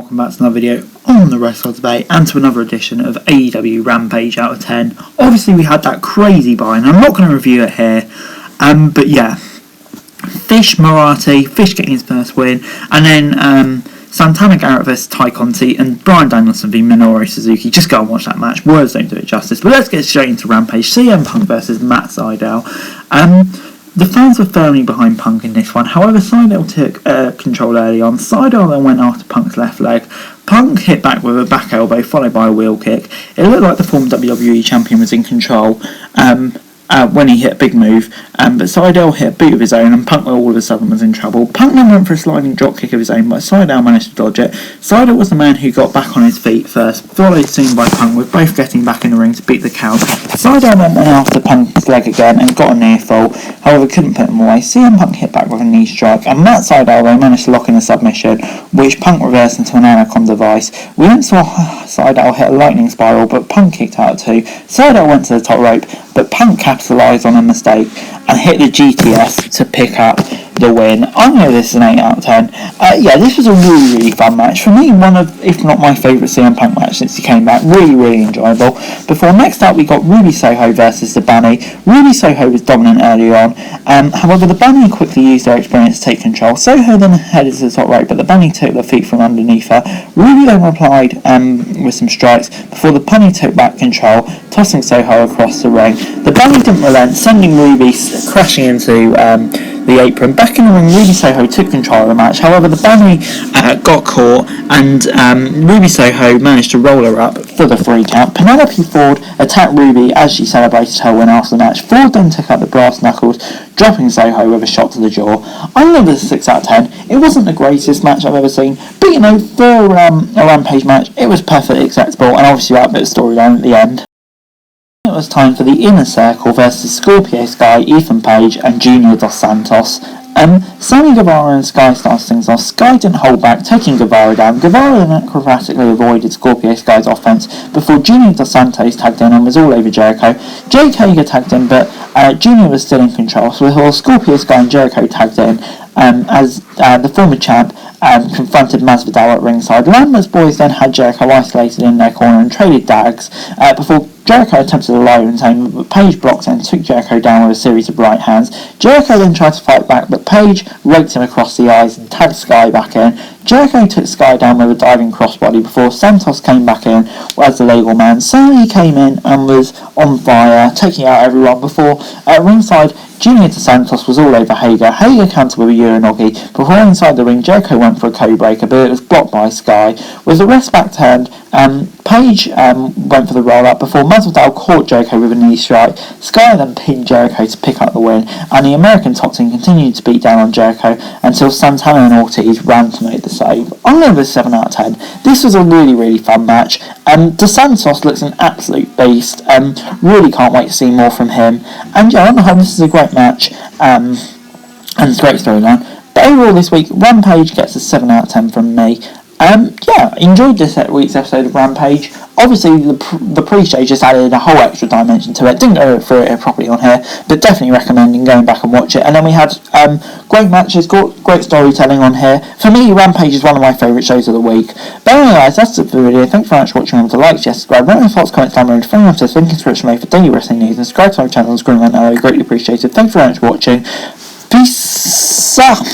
welcome back to another video on the Wrestling Debate and to another edition of AEW Rampage Out of 10. Obviously we had that crazy buy and I'm not going to review it here, but yeah, Fish getting his first win, and then Santana Garrett vs Ty Conti and Bryan Danielson v Minoru Suzuki. Just go and watch that match, words don't do it justice. But let's get straight into Rampage. CM Punk versus Matt Sydal. The fans were firmly behind Punk in this one. However, Sydal took control early on. Sydal then went after Punk's left leg. Punk hit back with a back elbow followed by a wheel kick. It looked like the former WWE champion was in control when he hit a big move, but Sydal hit a boot of his own and Punk all of a sudden was in trouble. Punk then went for a sliding drop kick of his own, but Sydal managed to dodge it. Sydal was the man who got back on his feet first, followed soon by Punk, with both getting back in the ring to beat the count. Sydal then went after Punk's leg again and got a near fall, however couldn't put him away. CM Punk hit back with a knee strike, and Matt Sydal though managed to lock in a submission, which Punk reversed into an Anaconda device. We then saw Sydal hit a lightning spiral, but Punk kicked out too. Sydal went to the top rope, but Punk capitalised on a mistake and hit the GTS to pick up the win. I know this is an 8 out of 10. Yeah, this was a really fun match. For me, one of, if not my favourite CM Punk match since he came back. Really enjoyable. Before next up, we got Ruby Soho versus the Bunny. Ruby Soho was dominant early on. However, the Bunny quickly used their experience to take control. Soho then headed to the top rope, but the Bunny took the feet from underneath her. Ruby then replied with some strikes before the Bunny took back control, tossing Soho across the ring. The Bunny didn't relent, sending Ruby crashing into the apron. Back in the ring, Ruby Soho took control of the match. However, the Bunny got caught and Ruby Soho managed to roll her up for the 3 count. Penelope Ford attacked Ruby as she celebrated her win after the match. Ford then took out the brass knuckles, dropping Soho with a shot to the jaw. I love this 6 out of 10. It wasn't the greatest match I've ever seen, but you know, for a Rampage match, it was perfectly acceptable, and obviously that bit of storyline at the end. It was time for the Inner Circle versus Scorpio Sky, Ethan Page and Junior Dos Santos. Sammy Guevara and Sky started things off. Sky didn't hold back, taking Guevara down. Guevara then acrobatically avoided Scorpio Sky's offense before Junior Dos Santos tagged in and was all over Jericho. Jake Hager tagged in, but Junior was still in control, so before Scorpio Sky and Jericho tagged in as the former champ confronted Masvidal at ringside. Lambert's boys then had Jericho isolated in their corner and traded dags before Jericho attempted a low and saying, but Page blocked and took Jericho down with a series of right hands. Jericho then tried to fight back, but Page raked him across the eyes and tagged Sky back in. Jericho took Sky down with a diving crossbody before Santos came back in as the legal man. Sammy came in and was on fire, taking out everyone before at ringside Junior Dos Santos was all over Hager. Hager countered with a Uranagi. Before inside the ring, Jericho went for a code breaker, but it was blocked by Sky. With the rest back turned, Page went for the roll-up before Masvidal caught Jericho with a knee strike. Sky then pinned Jericho to pick up the win, and the American top team continued to beat down on Jericho until Santana and Ortiz ran to make the save. I'm going to give it 7 out of 10. This was a really fun match. Dos Santos looks an absolute beast. Really can't wait to see more from him. And yeah, on the whole, this is a great match, and it's a great storyline. But overall this week, Rampage gets a 7 out of 10 from me. Yeah, enjoyed this week's episode of Rampage. Obviously, the pre-show just added a whole extra dimension to it. Didn't go through it properly on here, but definitely recommending going back and watch it. And then we had great matches, great storytelling on here. For me, Rampage is one of my favourite shows of the week. But anyway, guys, that's it for the video. Thanks very much for watching. Remember to like, share, subscribe, rate your thoughts, comments down below, and find out link in description for daily wrestling news, and subscribe to our channel and screen right now. I greatly appreciate it. Thanks very much for watching. Peace out.